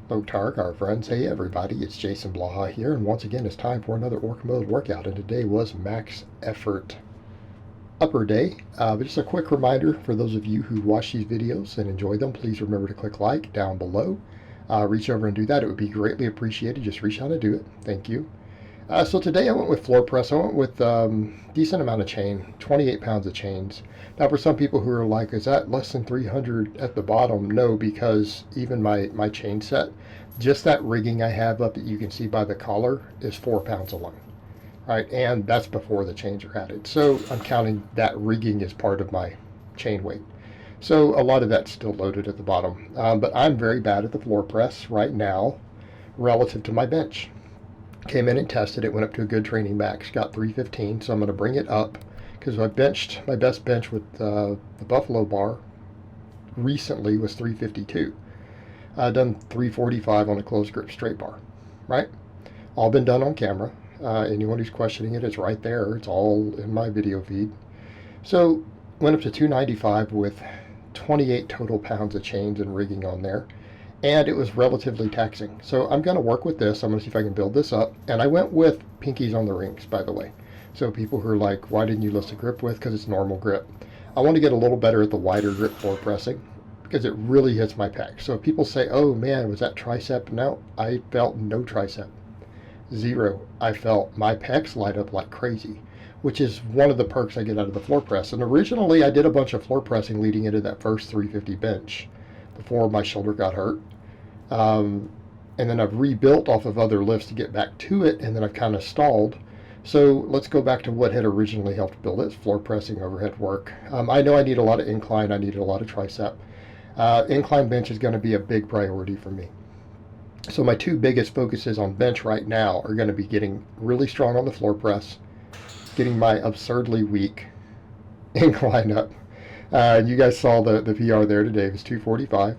Botark, our friends. Hey everybody, it's Jason Blaha here, and once again it's time for another Orc Mode workout, and today was max effort upper day. But just a quick reminder for those of you who watch these videos and enjoy them, please remember to click like down below. Reach over and do that. It would be greatly appreciated. Just reach out and do it. Thank you. So today I went with floor press. I went with decent amount of chain, 28 pounds of chains. Now for some people who are like, is that less than 300 at the bottom? No, because even my chain set, just that rigging I have up that you can see by the collar is 4 pounds alone. Right, and that's before the chains are added. So I'm counting that rigging as part of my chain weight. So a lot of that's still loaded at the bottom. But I'm very bad at the floor press right now relative to my bench. Came in and tested it, went up to a good training max, got 315, so I'm going to bring it up because I benched, my best bench with the Buffalo bar recently was 352. I've done 345 on a closed grip straight bar, right? All been done on camera. Anyone who's questioning it, it's right there. It's all in my video feed. So went up to 295 with 28 total pounds of chains and rigging on there. And it was relatively taxing. So I'm going to work with this. I'm going to see if I can build this up. And I went with pinkies on the rings, by the way. So people who are like, why didn't you list a grip width? Because it's normal grip. I want to get a little better at the wider grip floor pressing because it really hits my pec. So if people say, oh man, was that tricep? No, I felt no tricep. Zero. I felt my pecs light up like crazy, which is one of the perks I get out of the floor press. And originally I did a bunch of floor pressing leading into that first 350 bench before my shoulder got hurt. And then I've rebuilt off of other lifts to get back to it, and then I've kind of stalled. So let's go back to what had originally helped build it, floor pressing, overhead work. I know I need a lot of incline, I needed a lot of tricep. Incline bench is going to be a big priority for me. So my two biggest focuses on bench right now are going to be getting really strong on the floor press, getting my absurdly weak incline up. You guys saw the PR there today. It was 245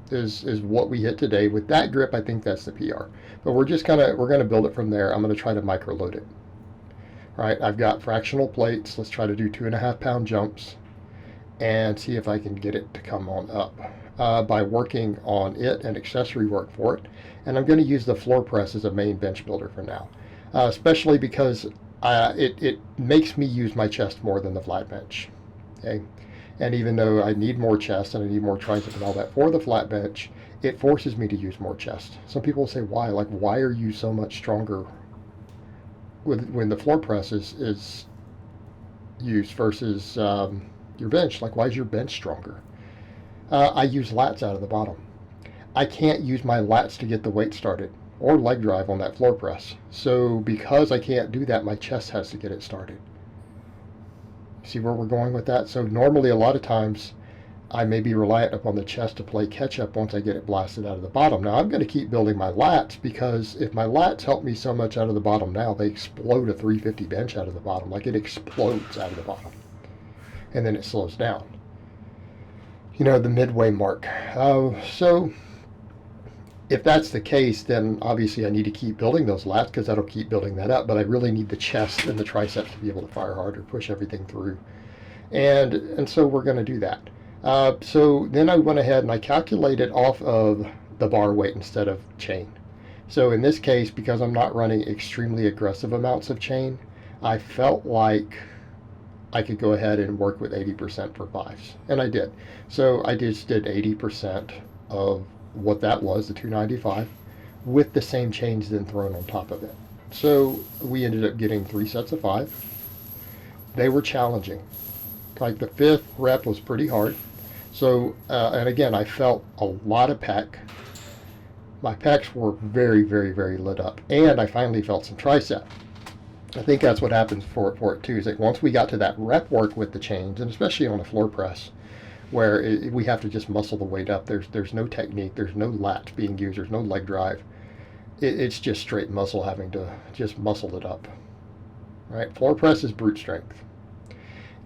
is what we hit today. With that grip, I think that's the PR. But we're going to build it from there. I'm going to try to micro load it. All right, I've got fractional plates. Let's try to do 2.5 pound jumps and see if I can get it to come on up by working on it and accessory work for it. And I'm going to use the floor press as a main bench builder for now, especially because it makes me use my chest more than the flat bench. Okay, and even though I need more chest and I need more tricep and all that for the flat bench, it forces me to use more chest. Some people say, why? Like, why are you so much stronger when the floor press is used versus your bench? Like, why is your bench stronger? I use lats out of the bottom. I can't use my lats to get the weight started or leg drive on that floor press. So because I can't do that, my chest has to get it started. See where we're going with that? So normally a lot of times I may be reliant upon the chest to play catch up once I get it blasted out of the bottom. Now I'm going to keep building my lats because if my lats help me so much out of the bottom now, they explode a 350 bench out of the bottom. Like, it explodes out of the bottom. And then it slows down. You know, the midway mark. So if that's the case, then obviously I need to keep building those lats because that'll keep building that up. But I really need the chest and the triceps to be able to fire harder, push everything through. And so we're going to do that. So then I went ahead and I calculated off of the bar weight instead of chain. So in this case, because I'm not running extremely aggressive amounts of chain, I felt like I could go ahead and work with 80% for fives. And I did. So I just did 80% of what that was, the 295, with the same chains then thrown on top of it. So we ended up getting 3 sets of 5. They were challenging. Like, the 5th rep was pretty hard. So, and again, I felt a lot of pec. My pecs were very, very, very lit up. And I finally felt some tricep. I think that's what happens for it too, is that once we got to that rep work with the chains, and especially on a floor press, where we have to just muscle the weight up. There's no technique, there's no lat being used, there's no leg drive. It's just straight muscle having to just muscle it up. Right? Floor press is brute strength.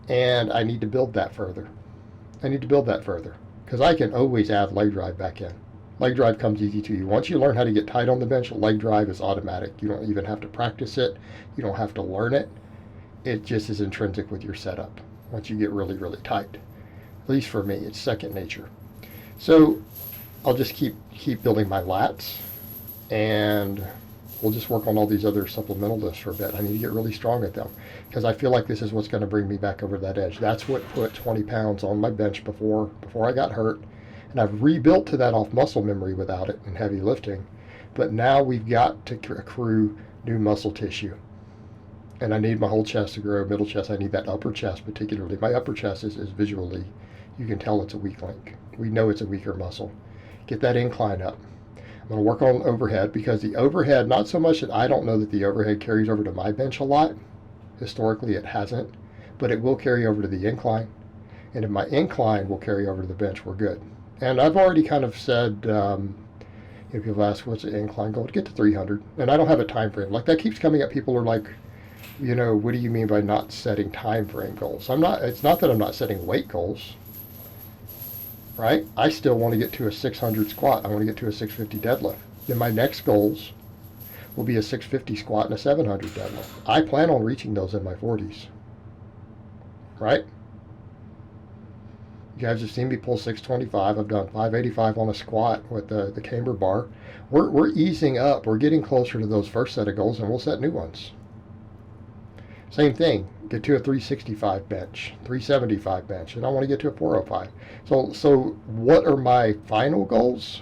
And I need to build that further. Because I can always add leg drive back in. Leg drive comes easy to you. Once you learn how to get tight on the bench, leg drive is automatic. You don't even have to practice it. You don't have to learn it. It just is intrinsic with your setup once you get really, really tight. At least for me, it's second nature. So I'll just keep building my lats, and we'll just work on all these other supplemental lifts for a bit. I need to get really strong at them because I feel like this is what's going to bring me back over that edge. That's what put 20 pounds on my bench before I got hurt, and I've rebuilt to that off muscle memory without it and heavy lifting. But now we've got to accrue new muscle tissue, and I need my whole chest to grow, middle chest. I need that upper chest particularly. My upper chest is visually, you can tell it's a weak link. We know it's a weaker muscle. Get that incline up. I'm going to work on overhead because the overhead, not so much that I don't know that the overhead carries over to my bench a lot. Historically, it hasn't, but it will carry over to the incline. And if my incline will carry over to the bench, we're good. And I've already kind of said, if people ask what's the incline goal, to get to 300. And I don't have a time frame. Like that keeps coming up. People are like, what do you mean by not setting time frame goals? It's not that I'm not setting weight goals. Right? I still want to get to a 600 squat. I want to get to a 650 deadlift. Then my next goals will be a 650 squat and a 700 deadlift. I plan on reaching those in my 40s. Right? You guys have seen me pull 625. I've done 585 on a squat with the camber bar. We're easing up. We're getting closer to those first set of goals, and we'll set new ones. Same thing, get to a 365 bench, 375 bench, and I want to get to a 405. So what are my final goals?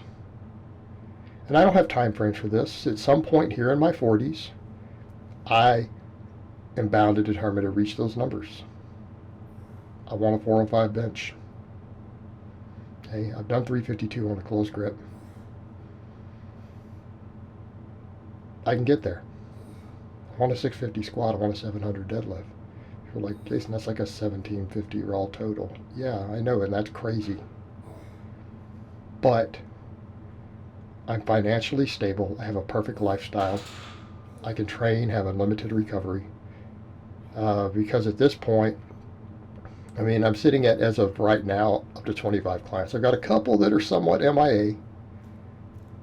And I don't have time frames for this. At some point here in my 40s, I am bound to determine to reach those numbers. I want a 405 bench. Okay, I've done 352 on a closed grip. I can get there. I want a 650 squat, I want a 700 deadlift. You're like, Jason, that's like a 1750 raw total. Yeah, I know, and that's crazy. But I'm financially stable. I have a perfect lifestyle. I can train, have unlimited recovery. Because at this point, I'm sitting at, as of right now, up to 25 clients. I've got a couple that are somewhat MIA.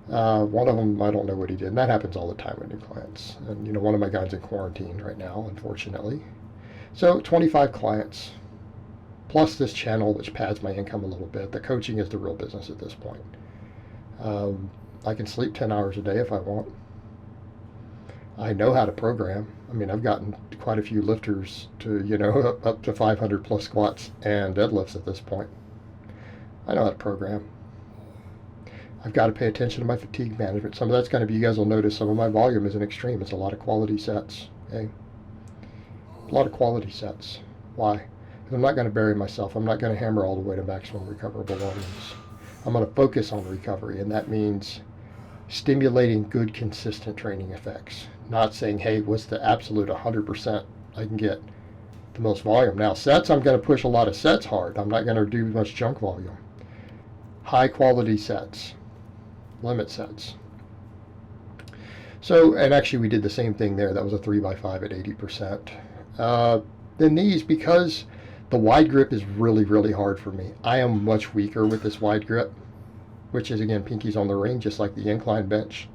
One of them, I don't know what he did, and that happens all the time with new clients. And one of my guys in quarantine right now, unfortunately. So 25 clients, plus this channel, which pads my income a little bit. The coaching is the real business at this point. I can sleep 10 hours a day if I want. I know how to program. I've gotten quite a few lifters to, up to 500 plus squats and deadlifts at this point. I know how to program. I've got to pay attention to my fatigue management. Some of that's going to be, you guys will notice some of my volume isn't extreme. It's a lot of quality sets. Okay? A lot of quality sets. Why? Because I'm not going to bury myself. I'm not going to hammer all the way to maximum recoverable volumes. I'm going to focus on recovery, and that means stimulating good, consistent training effects. Not saying, hey, what's the absolute 100% I can get the most volume. Now, sets, I'm going to push a lot of sets hard. I'm not going to do much junk volume. High quality sets. Limit sets. So, and actually we did the same thing there. That was a 3x5 at 80%. Then these, because the wide grip is really, really hard for me. I am much weaker with this wide grip, which is, again, pinkies on the ring, just like the incline bench.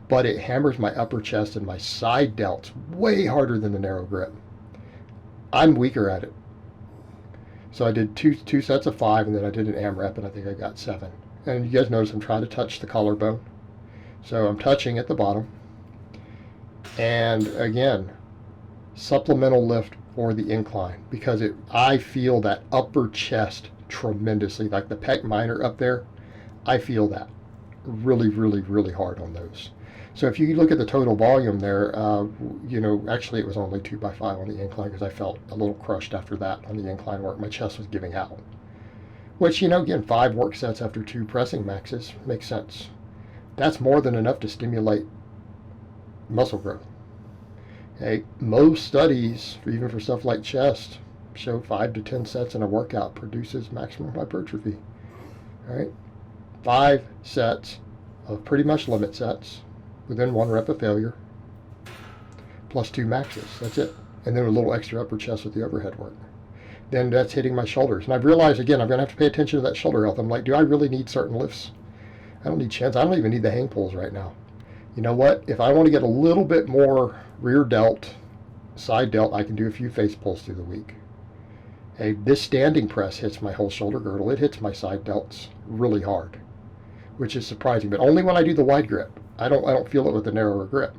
But it hammers my upper chest and my side delts way harder than the narrow grip. I'm weaker at it. So I did two sets of 5, and then I did an AMRAP, and I think I got 7. And you guys notice I'm trying to touch the collarbone. So I'm touching at the bottom. And again, supplemental lift for the incline, because I feel that upper chest tremendously, like the pec minor up there. I feel that really, really, really hard on those. So if you look at the total volume there, actually it was only 2x5 on the incline because I felt a little crushed after that on the incline work. My chest was giving out. Which, again, 5 work sets after 2 pressing maxes makes sense. That's more than enough to stimulate muscle growth. Okay, most studies, even for stuff like chest, show 5 to 10 sets in a workout produces maximum hypertrophy. All right, 5 sets of pretty much limit sets within 1 rep of failure, plus 2 maxes. That's it. And then a little extra upper chest with the overhead work. Then that's hitting my shoulders. And I've realized, again, I'm going to have to pay attention to that shoulder health. I'm like, do I really need certain lifts? I don't need chins. I don't even need the hang pulls right now. You know what? If I want to get a little bit more rear delt, side delt, I can do a few face pulls through the week. Hey, this standing press hits my whole shoulder girdle. It hits my side delts really hard. which is surprising, but only when I do the wide grip. I don't feel it with the narrower grip.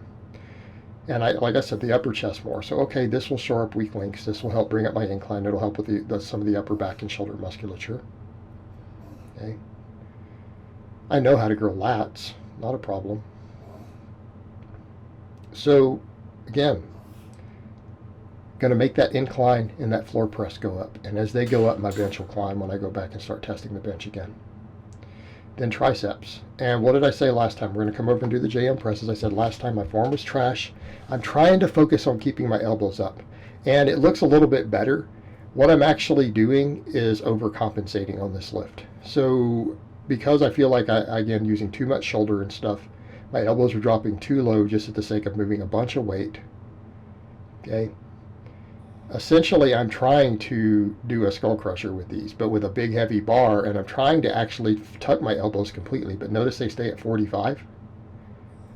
And like I said, the upper chest more. So, okay, this will shore up weak links. This will help bring up my incline. It'll help with some of the upper back and shoulder musculature. Okay. I know how to grow lats. Not a problem. So, again, going to make that incline and that floor press go up. And as they go up, my bench will climb when I go back and start testing the bench again. Then triceps. And what did I say last time? We're going to come over and do the JM presses. I said last time my form was trash. I'm trying to focus on keeping my elbows up. And it looks a little bit better. What I'm actually doing is overcompensating on this lift. So because I feel like again, using too much shoulder and stuff, my elbows are dropping too low just at the sake of moving a bunch of weight. Okay. Essentially, I'm trying to do a skull crusher with these, but with a big heavy bar, and I'm trying to actually tuck my elbows completely, but notice they stay at 45.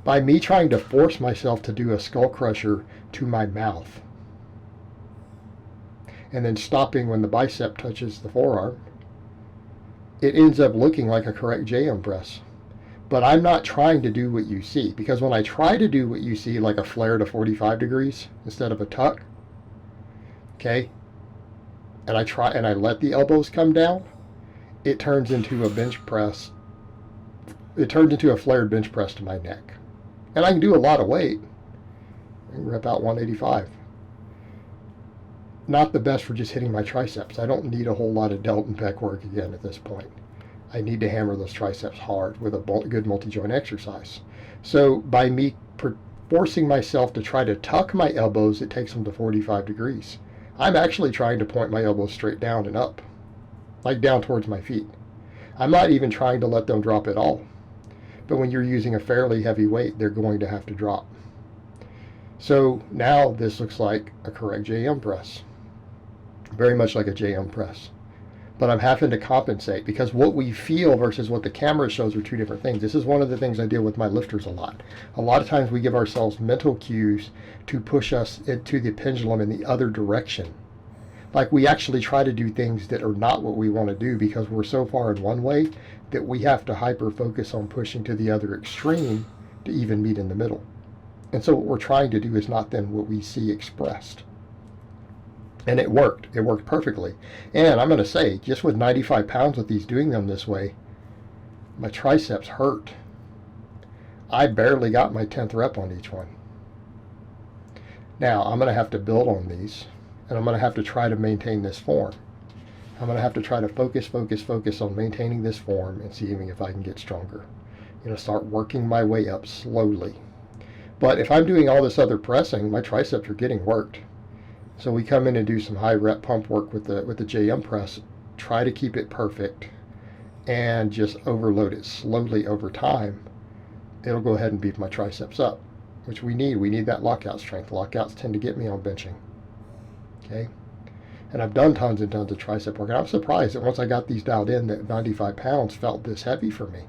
By me trying to force myself to do a skull crusher to my mouth, and then stopping when the bicep touches the forearm, it ends up looking like a correct JM press. But I'm not trying to do what you see, because when I try to do what you see, like a flare to 45 degrees instead of a tuck, okay, and I let the elbows come down, it turns into a bench press. It turns into a flared bench press to my neck. And I can do a lot of weight. I can rep out 185. Not the best for just hitting my triceps. I don't need a whole lot of delt and pec work again at this point. I need to hammer those triceps hard with a good multi-joint exercise. So by me forcing myself to try to tuck my elbows, it takes them to 45 degrees. I'm actually trying to point my elbows straight down and up, like down towards my feet. I'm not even trying to let them drop at all. But when you're using a fairly heavy weight, they're going to have to drop. So now this looks like a correct JM press. Very much like a JM press. But I'm having to compensate because what we feel versus what the camera shows are two different things. This is one of the things I deal with my lifters a lot. A lot of times we give ourselves mental cues to push us into the pendulum in the other direction. Like we actually try to do things that are not what we want to do because we're so far in one way that we have to hyper focus on pushing to the other extreme to even meet in the middle. And so what we're trying to do is not then what we see expressed. And it worked. It worked perfectly. And I'm going to say, just with 95 pounds with these doing them this way, my triceps hurt. I barely got my 10th rep on each one. Now, I'm going to have to build on these, and I'm going to have to try to maintain this form. I'm going to have to try to focus on maintaining this form and seeing if I can get stronger. Start working my way up slowly. But if I'm doing all this other pressing, my triceps are getting worked. So we come in and do some high rep pump work with the JM press, try to keep it perfect, and just overload it slowly over time. It'll go ahead and beef my triceps up, which we need. We need that lockout strength. Lockouts tend to get me on benching. Okay? And I've done tons and tons of tricep work. And I'm surprised that once I got these dialed in, that 95 pounds felt this heavy for me.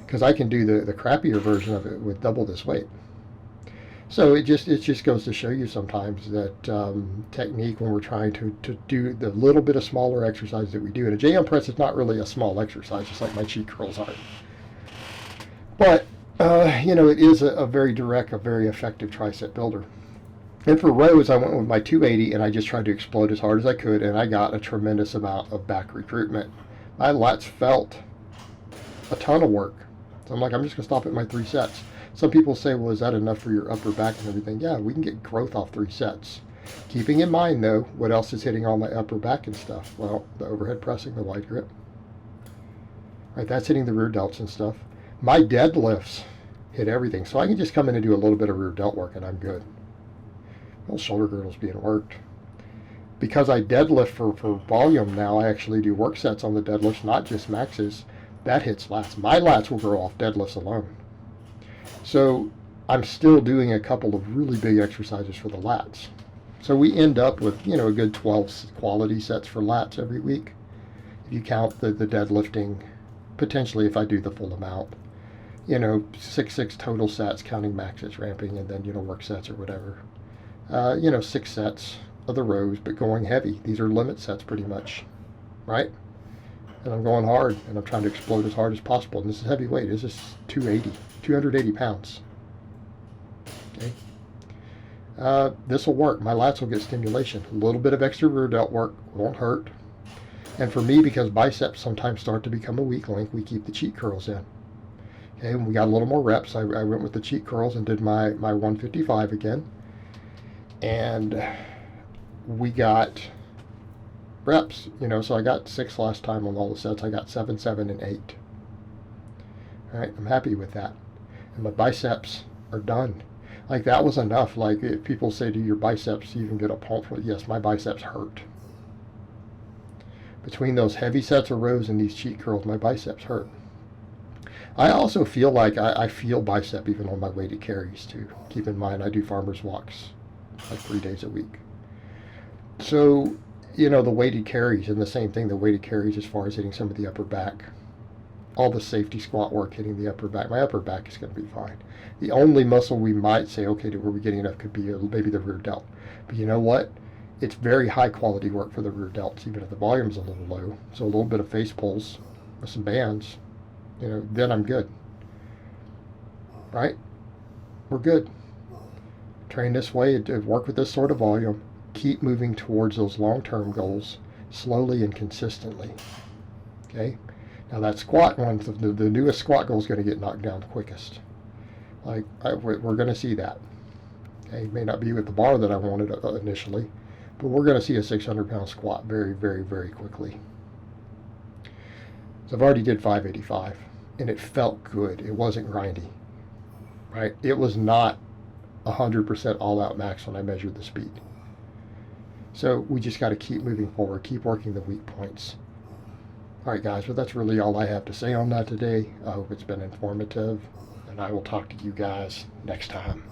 Because I can do the crappier version of it with double this weight. So it just goes to show you sometimes that technique when we're trying to do the little bit of smaller exercise that we do. And a JM press is not really a small exercise, just like my cheek curls aren't. But, it is a very direct, a very effective tricep builder. And for rows, I went with my 280 and I just tried to explode as hard as I could, and I got a tremendous amount of back recruitment. My lats felt a ton of work. So I'm like, I'm just going to stop at my 3 sets. Some people say, well, is that enough for your upper back and everything? Yeah, we can get growth off 3 sets. Keeping in mind, though, what else is hitting all my upper back and stuff? Well, the overhead pressing, the wide grip. Right, that's hitting the rear delts and stuff. My deadlifts hit everything. So I can just come in and do a little bit of rear delt work and I'm good. Well, shoulder girdle's being worked. Because I deadlift for volume now, I actually do work sets on the deadlifts, not just maxes. That hits lats. My lats will grow off deadlifts alone. So I'm still doing a couple of really big exercises for the lats. So we end up with, a good 12 quality sets for lats every week. If you count the deadlifting, potentially if I do the full amount, 6 total sets, counting maxes, ramping, and then, work sets or whatever. 6 sets of the rows, but going heavy. These are limit sets pretty much, right? and I'm going hard, and I'm trying to explode as hard as possible. And this is heavy weight. This is 280 pounds. Okay. This will work. My lats will get stimulation. A little bit of extra rear delt work won't hurt. And for me, because biceps sometimes start to become a weak link, we keep the cheat curls in. Okay, when we got a little more reps, I went with the cheat curls and did my 155 again. And we got reps, so I got 6 last time on all the sets. I got 7, 7, and 8. All right, I'm happy with that. And my biceps are done. Like, that was enough. Like, if people say, do your biceps even get a pump for it? Yes, my biceps hurt. Between those heavy sets of rows and these cheat curls, my biceps hurt. I also feel like I feel bicep even on my weighted carries too. Keep in mind, I do farmer's walks like 3 days a week. So, the weighted carries, and the same thing, the weighted carries as far as hitting some of the upper back. All the safety squat work hitting the upper back. My upper back is going to be fine. The only muscle we might say, okay, were we getting enough, could be maybe the rear delt. But you know what? It's very high quality work for the rear delts, even if the volume's a little low. So a little bit of face pulls with some bands, then I'm good. Right? We're good. Train this way, work with this sort of volume. Keep moving towards those long-term goals slowly and consistently. Okay? Now that squat one, the newest squat goal is going to get knocked down the quickest. We're going to see that. Okay? It may not be with the bar that I wanted initially, but we're going to see a 600-pound squat very, very, very quickly. So I've already did 585, and it felt good. It wasn't grindy, right? It was not 100% all-out max when I measured the speed. So we just got to keep moving forward, keep working the weak points. All right, guys, well, that's really all I have to say on that today. I hope it's been informative, and I will talk to you guys next time.